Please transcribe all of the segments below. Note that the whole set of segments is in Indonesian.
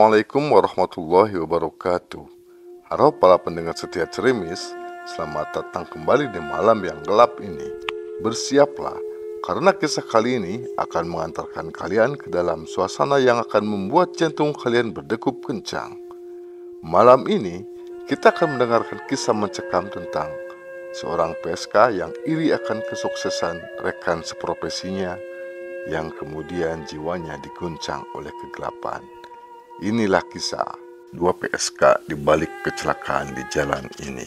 Assalamualaikum warahmatullahi wabarakatuh. Halo para pendengar setia Cerimis, selamat datang kembali di malam yang gelap ini. Bersiaplah, karena kisah kali ini akan mengantarkan kalian ke dalam suasana yang akan membuat jantung kalian berdegup kencang. Malam ini, kita akan mendengarkan kisah mencekam tentang seorang PSK yang iri akan kesuksesan rekan seprofesinya, yang kemudian jiwanya diguncang oleh kegelapan. Inilah kisah dua PSK di balik kecelakaan di jalan ini.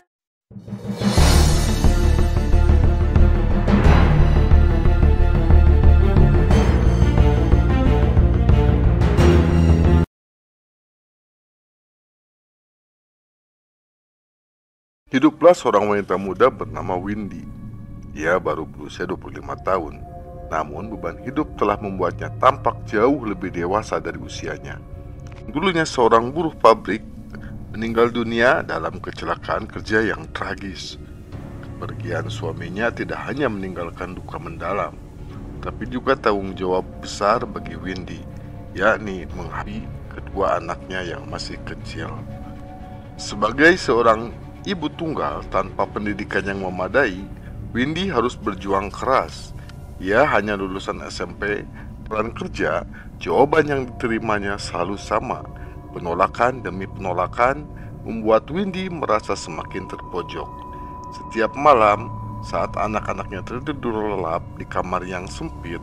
Hiduplah seorang wanita muda bernama Windy. Ia baru berusia 25 tahun, namun beban hidup telah membuatnya tampak jauh lebih dewasa dari usianya. Dulunya seorang buruh pabrik, meninggal dunia dalam kecelakaan kerja yang tragis. Kepergian suaminya tidak hanya meninggalkan duka mendalam, tapi juga tanggung jawab besar bagi Windy, yakni menghabisi kedua anaknya yang masih kecil. Sebagai seorang ibu tunggal tanpa pendidikan yang memadai, Windy harus berjuang keras. Ia hanya lulusan SMP. Peran kerja, jawaban yang diterimanya selalu sama. Penolakan demi penolakan membuat Windy merasa semakin terpojok. Setiap malam, saat anak-anaknya tertidur lelap di kamar yang sempit,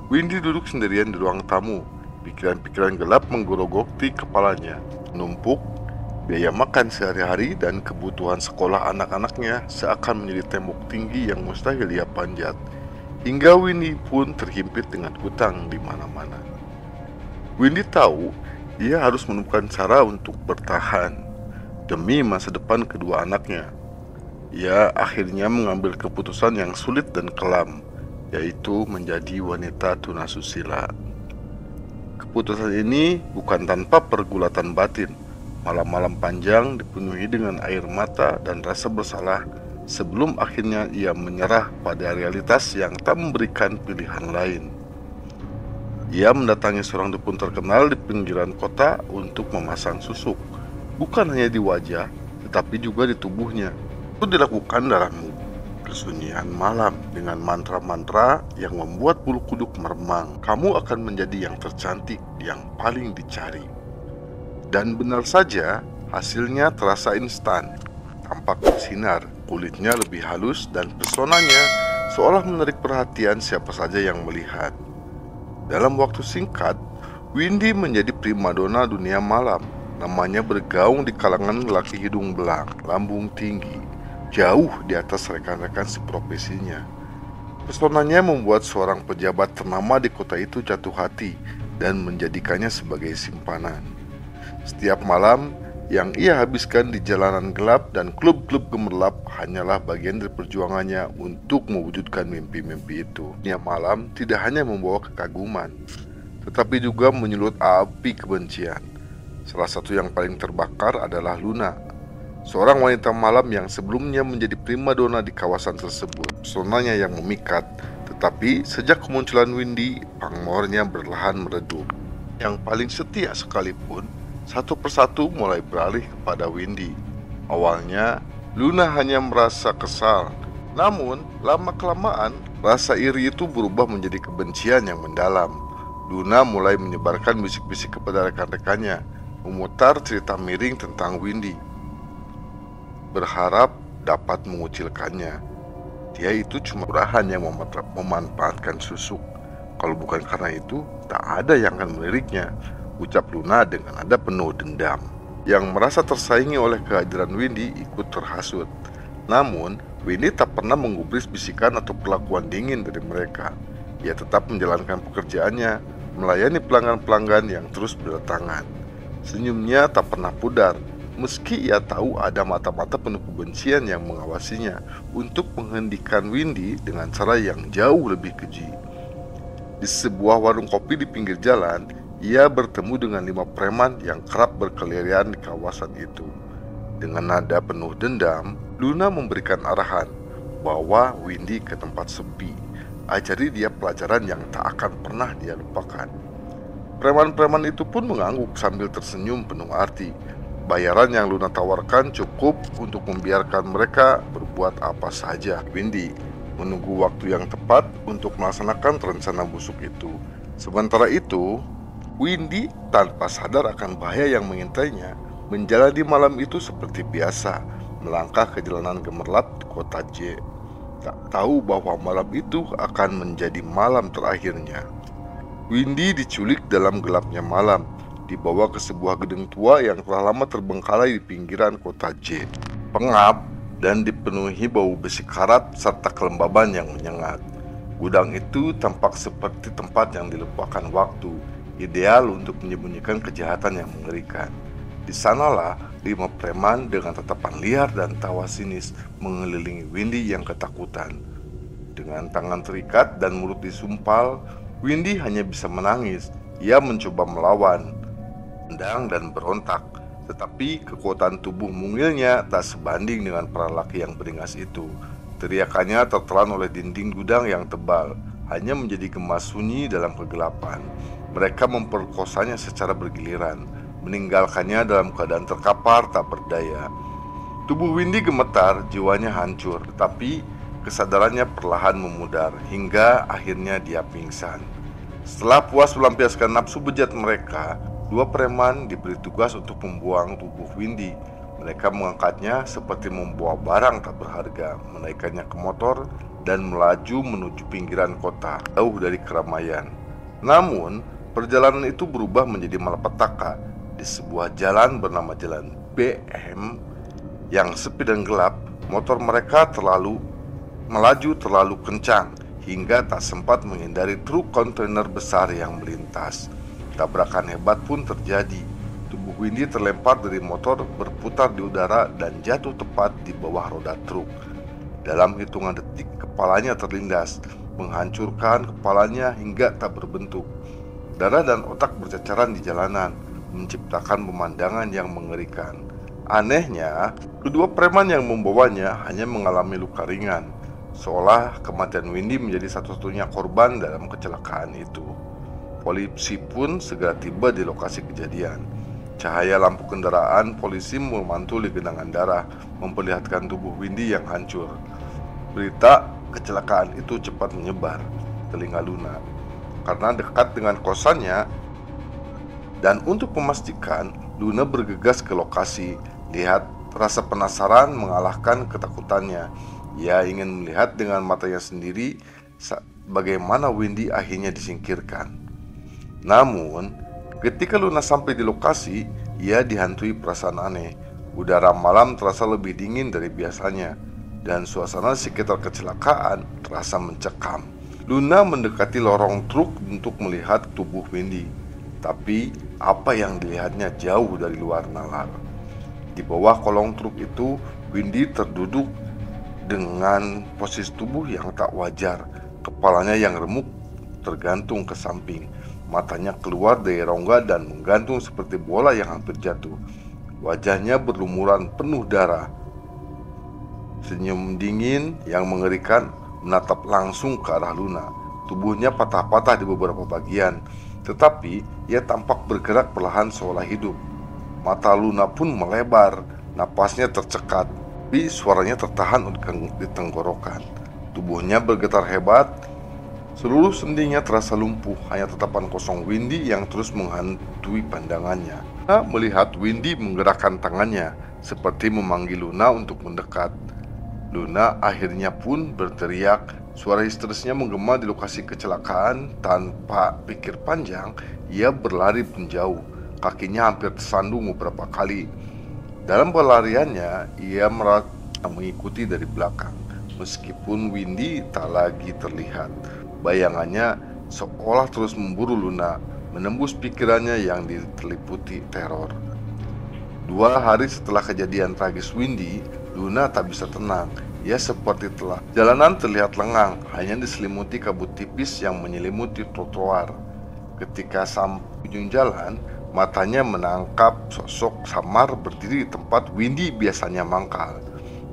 Windy duduk sendirian di ruang tamu. Pikiran-pikiran gelap menggerogoti kepalanya. Numpuk, biaya makan sehari-hari dan kebutuhan sekolah anak-anaknya seakan menjadi tembok tinggi yang mustahil ia panjat. Hingga Windy pun terhimpit dengan hutang di mana-mana. Windy tahu ia harus menemukan cara untuk bertahan demi masa depan kedua anaknya. Ia akhirnya mengambil keputusan yang sulit dan kelam, yaitu menjadi wanita tunasusila. Keputusan ini bukan tanpa pergulatan batin. Malam-malam panjang dipenuhi dengan air mata dan rasa bersalah, sebelum akhirnya ia menyerah pada realitas yang tak memberikan pilihan lain. Ia mendatangi seorang dukun terkenal di pinggiran kota untuk memasang susuk, bukan hanya di wajah, tetapi juga di tubuhnya. Itu dilakukan dalam kesunyian malam dengan mantra-mantra yang membuat bulu kuduk meremang. Kamu akan menjadi yang tercantik, yang paling dicari. Dan benar saja, hasilnya terasa instan. Tampak bersinar, kulitnya lebih halus dan pesonanya seolah menarik perhatian siapa saja yang melihat. Dalam waktu singkat, Windy menjadi primadona dunia malam. Namanya bergaung di kalangan lelaki hidung belang, lambung tinggi, jauh di atas rekan-rekan seprofesinya. Pesonanya membuat seorang pejabat ternama di kota itu jatuh hati dan menjadikannya sebagai simpanan. Setiap malam yang ia habiskan di jalanan gelap dan klub-klub gemerlap hanyalah bagian dari perjuangannya untuk mewujudkan mimpi-mimpi itu. Dunia malam tidak hanya membawa kekaguman, tetapi juga menyulut api kebencian. Salah satu yang paling terbakar adalah Luna, seorang wanita malam yang sebelumnya menjadi primadona di kawasan tersebut. Pesonanya yang memikat, tetapi sejak kemunculan Windy, pamornya berlahan meredup. Yang paling setia sekalipun, satu persatu mulai beralih kepada Windy. Awalnya, Luna hanya merasa kesal. Namun, lama-kelamaan, rasa iri itu berubah menjadi kebencian yang mendalam. Luna mulai menyebarkan bisik-bisik kepada rekan-rekannya, memutar cerita miring tentang Windy, berharap dapat mengucilkannya. Dia itu cuma murahan yang memanfaatkan susuk. Kalau bukan karena itu, tak ada yang akan meliriknya, ucap Luna dengan nada penuh dendam. Yang merasa tersaingi oleh kehadiran Windy ikut terhasut. Namun, Windy tak pernah menggubris bisikan atau perlakuan dingin dari mereka. Ia tetap menjalankan pekerjaannya, melayani pelanggan-pelanggan yang terus berdatangan. Senyumnya tak pernah pudar, meski ia tahu ada mata-mata penuh kebencian yang mengawasinya untuk menghentikan Windy dengan cara yang jauh lebih keji. Di sebuah warung kopi di pinggir jalan, ia bertemu dengan 5 preman yang kerap berkeliaran di kawasan itu. Dengan nada penuh dendam, Luna memberikan arahan, bawa Windy ke tempat sepi, ajari dia pelajaran yang tak akan pernah dia lupakan. Preman-preman itu pun mengangguk sambil tersenyum penuh arti. Bayaran yang Luna tawarkan cukup untuk membiarkan mereka berbuat apa saja. Windy menunggu waktu yang tepat untuk melaksanakan rencana busuk itu. Sementara itu, Windy tanpa sadar akan bahaya yang mengintainya, menjalani malam itu seperti biasa, melangkah ke jalanan gemerlap di kota J. Tak tahu bahwa malam itu akan menjadi malam terakhirnya. Windy diculik dalam gelapnya malam, dibawa ke sebuah gedung tua yang telah lama terbengkalai di pinggiran kota J. Pengap dan dipenuhi bau besi karat serta kelembaban yang menyengat. Gudang itu tampak seperti tempat yang dilupakan waktu, ideal untuk menyembunyikan kejahatan yang mengerikan. Di sanalah 5 preman dengan tatapan liar dan tawa sinis mengelilingi Windy yang ketakutan. Dengan tangan terikat dan mulut disumpal, Windy hanya bisa menangis. Ia mencoba melawan, tendang dan berontak, tetapi kekuatan tubuh mungilnya tak sebanding dengan para laki yang beringas itu. Teriakannya tertelan oleh dinding gudang yang tebal, hanya menjadi gema sunyi dalam kegelapan. Mereka memperkosanya secara bergiliran, meninggalkannya dalam keadaan terkapar tak berdaya. Tubuh Windy gemetar, jiwanya hancur, tetapi kesadarannya perlahan memudar hingga akhirnya dia pingsan. Setelah puas melampiaskan nafsu bejat mereka, 2 preman diberi tugas untuk membuang tubuh Windy. Mereka mengangkatnya seperti membawa barang tak berharga, menaikkannya ke motor dan melaju menuju pinggiran kota, jauh dari keramaian. Namun, perjalanan itu berubah menjadi malapetaka. Di sebuah jalan bernama Jalan BM yang sepi dan gelap, motor mereka melaju terlalu kencang hingga tak sempat menghindari truk kontainer besar yang melintas. Tabrakan hebat pun terjadi. Tubuh Windy terlempar dari motor, berputar di udara dan jatuh tepat di bawah roda truk. Dalam hitungan detik, kepalanya terlindas, menghancurkan kepalanya hingga tak berbentuk. Darah dan otak berceceran di jalanan, menciptakan pemandangan yang mengerikan. Anehnya, kedua preman yang membawanya hanya mengalami luka ringan, seolah kematian Windy menjadi satu-satunya korban dalam kecelakaan itu. Polisi pun segera tiba di lokasi kejadian. Cahaya lampu kendaraan polisi memantul di genangan darah, memperlihatkan tubuh Windy yang hancur. Berita kecelakaan itu cepat menyebar ke telinga Luna. Karena dekat dengan kosannya, dan untuk memastikan, Luna bergegas ke lokasi. Lihat, rasa penasaran mengalahkan ketakutannya. Ia ingin melihat dengan matanya sendiri bagaimana Windy akhirnya disingkirkan. Namun, ketika Luna sampai di lokasi, ia dihantui perasaan aneh. Udara malam terasa lebih dingin dari biasanya, dan suasana sekitar kecelakaan terasa mencekam. Luna mendekati lorong truk untuk melihat tubuh Windy, tapi apa yang dilihatnya jauh dari luar nalar. Di bawah kolong truk itu, Windy terduduk dengan posisi tubuh yang tak wajar. Kepalanya yang remuk tergantung ke samping, matanya keluar dari rongga dan menggantung seperti bola yang hampir jatuh. Wajahnya berlumuran penuh darah. Senyum dingin yang mengerikan menatap langsung ke arah Luna. Tubuhnya patah-patah di beberapa bagian, tetapi ia tampak bergerak perlahan seolah hidup. Mata Luna pun melebar, napasnya tercekat, tapi suaranya tertahan di tenggorokan. Tubuhnya bergetar hebat, seluruh sendinya terasa lumpuh, hanya tatapan kosong Windy yang terus menghantui pandangannya. Luna melihat Windy menggerakkan tangannya, seperti memanggil Luna untuk mendekat. Luna akhirnya pun berteriak. Suara histerisnya menggema di lokasi kecelakaan. Tanpa pikir panjang, ia berlari menjauh. Kakinya hampir tersandung beberapa kali. Dalam pelariannya, ia merasa mengikuti dari belakang. Meskipun Windy tak lagi terlihat, bayangannya seolah terus memburu Luna, menembus pikirannya yang diselimuti teror. 2 hari setelah kejadian tragis Windy, Luna tak bisa tenang. Ia seperti telah. Jalanan terlihat lengang, hanya diselimuti kabut tipis yang menyelimuti trotoar. Ketika sampai ujung jalan, matanya menangkap sosok samar berdiri di tempat Windy biasanya mangkal.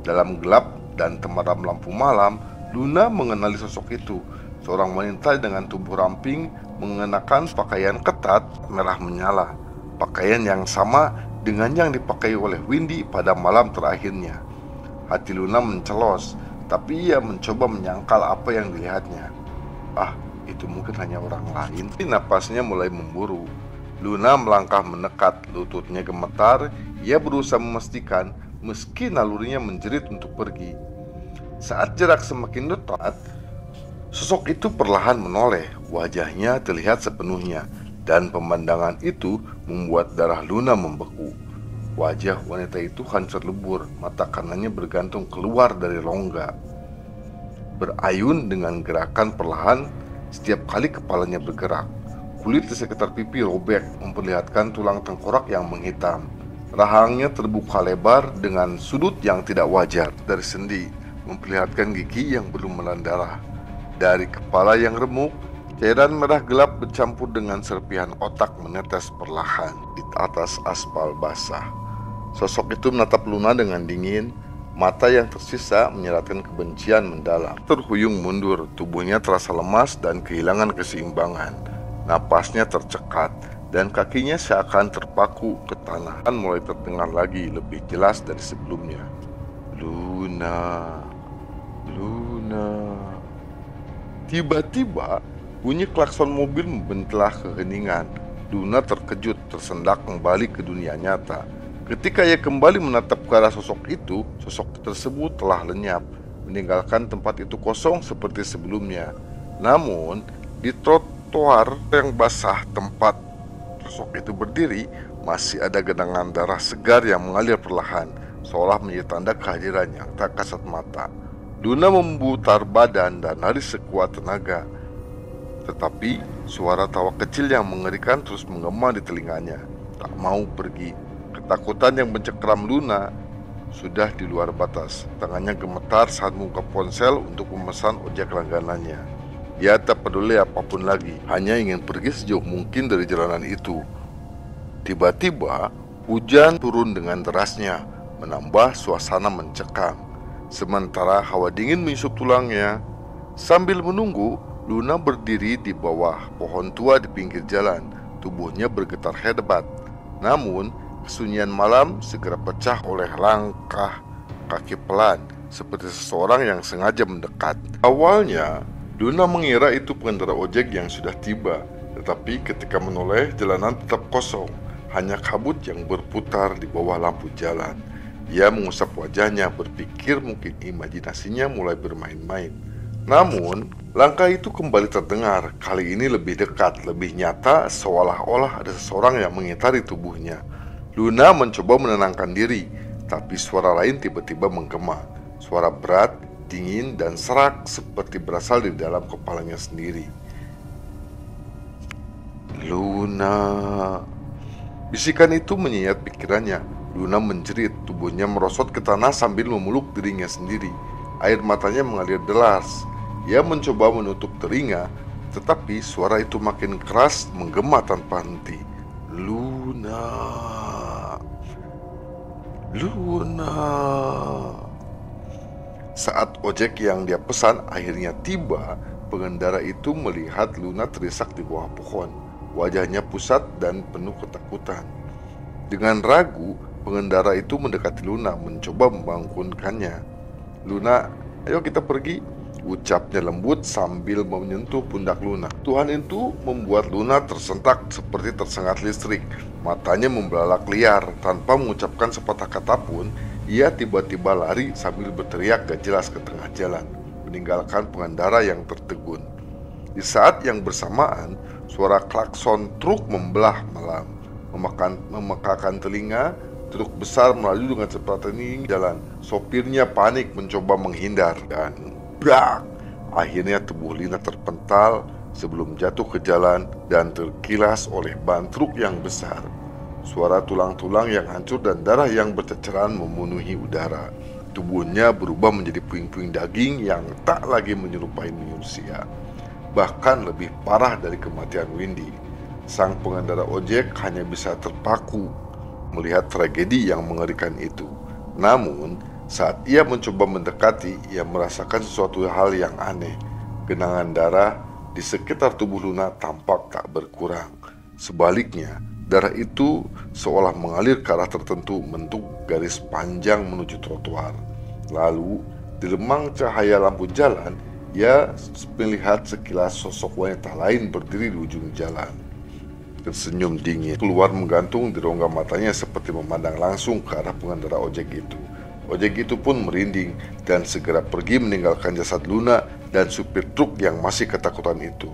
Dalam gelap dan temaram lampu malam, Luna mengenali sosok itu. Seorang wanita dengan tubuh ramping, mengenakan pakaian ketat merah menyala, pakaian yang sama dengan yang dipakai oleh Windy pada malam terakhirnya. Hati Luna mencelos, tapi ia mencoba menyangkal apa yang dilihatnya. Ah, itu mungkin hanya orang lain. Napasnya mulai memburu. Luna melangkah mendekat, lututnya gemetar. Ia berusaha memastikan meski nalurinya menjerit untuk pergi. Saat jarak semakin dekat, sosok itu perlahan menoleh. Wajahnya terlihat sepenuhnya, dan pemandangan itu membuat darah Luna membeku. Wajah wanita itu hancur lebur, mata kanannya bergantung keluar dari rongga, berayun dengan gerakan perlahan setiap kali kepalanya bergerak. Kulit di sekitar pipi robek, memperlihatkan tulang tengkorak yang menghitam. Rahangnya terbuka lebar dengan sudut yang tidak wajar. Dari sendi, memperlihatkan gigi yang belum menelan darah. Dari kepala yang remuk, cairan merah gelap bercampur dengan serpihan otak menetes perlahan di atas aspal basah. Sosok itu menatap Luna dengan dingin. Mata yang tersisa menyeratkan kebencian mendalam. Terhuyung mundur, tubuhnya terasa lemas dan kehilangan keseimbangan. Napasnya tercekat dan kakinya seakan terpaku ke tanah. Dan mulai terdengar lagi lebih jelas dari sebelumnya. Luna, Luna. Tiba-tiba bunyi klakson mobil membentelah keheningan. Luna terkejut, tersendak kembali ke dunia nyata. Ketika ia kembali menatap ke arah sosok itu, sosok tersebut telah lenyap, meninggalkan tempat itu kosong seperti sebelumnya. Namun, di trotoar yang basah tempat sosok itu berdiri, masih ada genangan darah segar yang mengalir perlahan, seolah menjadi tanda kehadiran yang tak kasat mata. Luna memutar badan dan lari sekuat tenaga. Tetapi, suara tawa kecil yang mengerikan terus menggema di telinganya, tak mau pergi. Ketakutan yang mencekram Luna sudah di luar batas. Tangannya gemetar saat membuka ponsel untuk memesan ojek langganannya. Ia tak peduli apapun lagi, hanya ingin pergi sejauh mungkin dari jalanan itu. Tiba-tiba, hujan turun dengan derasnya, menambah suasana mencekam. Sementara hawa dingin menyusup tulangnya. Sambil menunggu, Luna berdiri di bawah pohon tua di pinggir jalan. Tubuhnya bergetar hebat. Namun, kesunyian malam segera pecah oleh langkah kaki pelan, seperti seseorang yang sengaja mendekat. Awalnya, Luna mengira itu pengendara ojek yang sudah tiba, tetapi ketika menoleh, jalanan tetap kosong, hanya kabut yang berputar di bawah lampu jalan. Ia mengusap wajahnya, berpikir mungkin imajinasinya mulai bermain-main. Namun, langkah itu kembali terdengar, kali ini lebih dekat, lebih nyata, seolah-olah ada seseorang yang mengitari tubuhnya. Luna mencoba menenangkan diri, tapi suara lain tiba-tiba menggema. Suara berat, dingin, dan serak seperti berasal dari dalam kepalanya sendiri. Luna. Bisikan itu menyayat pikirannya. Luna menjerit, tubuhnya merosot ke tanah sambil memeluk dirinya sendiri. Air matanya mengalir deras. Ia mencoba menutup telinga, tetapi suara itu makin keras, menggema tanpa henti. Luna, Luna. Saat ojek yang dia pesan akhirnya tiba, pengendara itu melihat Luna terisak di bawah pohon. Wajahnya pusat dan penuh ketakutan. Dengan ragu, pengendara itu mendekati Luna, mencoba membangunkannya. Luna, ayo kita pergi, ucapnya lembut sambil menyentuh pundak Luna. Tuhan itu membuat Luna tersentak seperti tersengat listrik. Matanya membelalak liar. Tanpa mengucapkan sepatah kata pun, ia tiba-tiba lari sambil berteriak gak jelas ke tengah jalan, meninggalkan pengendara yang tertegun. Di saat yang bersamaan, suara klakson truk membelah malam, memekakan telinga. Truk besar melaju dengan cepat tinggi jalan. Sopirnya panik mencoba menghindar dan brak! Akhirnya tubuh Lina terpental sebelum jatuh ke jalan dan terkilas oleh ban truk yang besar. Suara tulang-tulang yang hancur dan darah yang berceceran memenuhi udara. Tubuhnya berubah menjadi puing-puing daging yang tak lagi menyerupai manusia. Bahkan lebih parah dari kematian Windy. Sang pengendara ojek hanya bisa terpaku melihat tragedi yang mengerikan itu. Namun, saat ia mencoba mendekati, ia merasakan sesuatu hal yang aneh. Genangan darah di sekitar tubuh Luna tampak tak berkurang. Sebaliknya, darah itu seolah mengalir ke arah tertentu membentuk garis panjang menuju trotoar. Lalu, di remang cahaya lampu jalan, ia melihat sekilas sosok wanita lain berdiri di ujung jalan. Tersenyum dingin keluar menggantung di rongga matanya seperti memandang langsung ke arah pengendara ojek itu. Ojek itu pun merinding dan segera pergi meninggalkan jasad Luna dan supir truk yang masih ketakutan itu.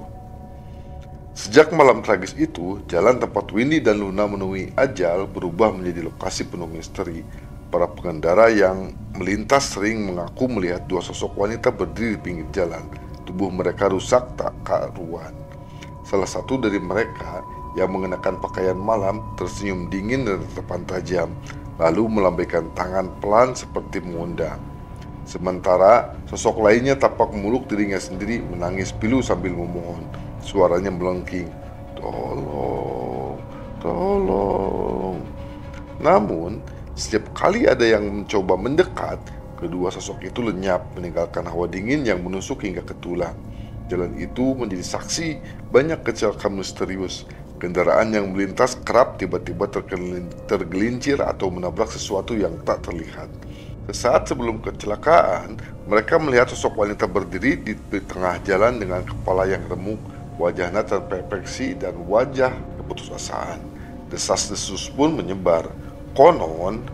Sejak malam tragis itu, jalan tempat Windy dan Luna menemui ajal berubah menjadi lokasi penuh misteri. Para pengendara yang melintas sering mengaku melihat dua sosok wanita berdiri di pinggir jalan. Tubuh mereka rusak tak karuan. Salah satu dari mereka yang mengenakan pakaian malam tersenyum dingin dan tatapan tajam, lalu melambaikan tangan pelan seperti mengundang. Sementara sosok lainnya tampak memeluk dirinya sendiri menangis pilu sambil memohon. Suaranya melengking, "Tolong, tolong." Namun, setiap kali ada yang mencoba mendekat, kedua sosok itu lenyap meninggalkan hawa dingin yang menusuk hingga ke tulang. Jalan itu menjadi saksi banyak kecelakaan misterius. Kendaraan yang melintas kerap tiba-tiba tergelincir atau menabrak sesuatu yang tak terlihat. Sesaat sebelum kecelakaan, mereka melihat sosok wanita berdiri di tengah jalan dengan kepala yang remuk, wajahnya terpeksin dan wajah keputusasaan. Desas-desus pun menyebar. Konon,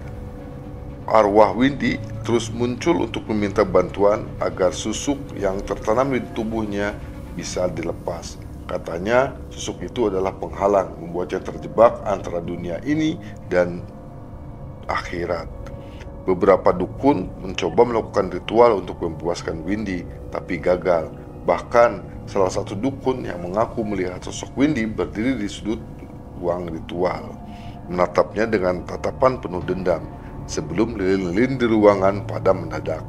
arwah Windy terus muncul untuk meminta bantuan agar susuk yang tertanam di tubuhnya bisa dilepas. Katanya susuk itu adalah penghalang, membuatnya terjebak antara dunia ini dan akhirat. Beberapa dukun mencoba melakukan ritual untuk membebaskan Windy, tapi gagal. Bahkan salah satu dukun yang mengaku melihat sosok Windy berdiri di sudut ruang ritual, menatapnya dengan tatapan penuh dendam, sebelum lilin-lilin di ruangan padam mendadak.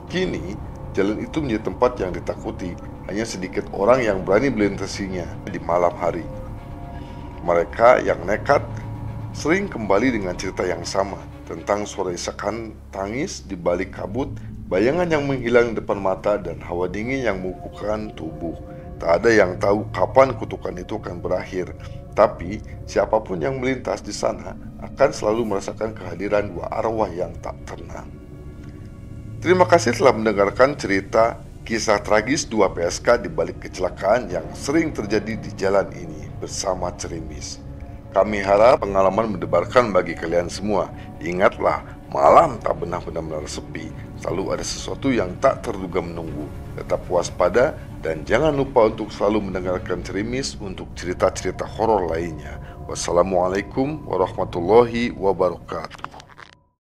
Kini, jalan itu menjadi tempat yang ditakuti. Hanya sedikit orang yang berani melintasinya di malam hari. Mereka yang nekat sering kembali dengan cerita yang sama, tentang suara isakan tangis di balik kabut, bayangan yang menghilang di depan mata, dan hawa dingin yang mengukuhkan tubuh. Tak ada yang tahu kapan kutukan itu akan berakhir, tapi siapapun yang melintas di sana akan selalu merasakan kehadiran dua arwah yang tak tenang. Terima kasih telah mendengarkan cerita kisah tragis dua PSK di balik kecelakaan yang sering terjadi di jalan ini bersama Cerimis. Kami harap pengalaman mendebarkan bagi kalian semua. Ingatlah, malam tak benar-benar sepi. Selalu ada sesuatu yang tak terduga menunggu. Tetap waspada dan jangan lupa untuk selalu mendengarkan Cerimis untuk cerita-cerita horor lainnya. Wassalamualaikum warahmatullahi wabarakatuh.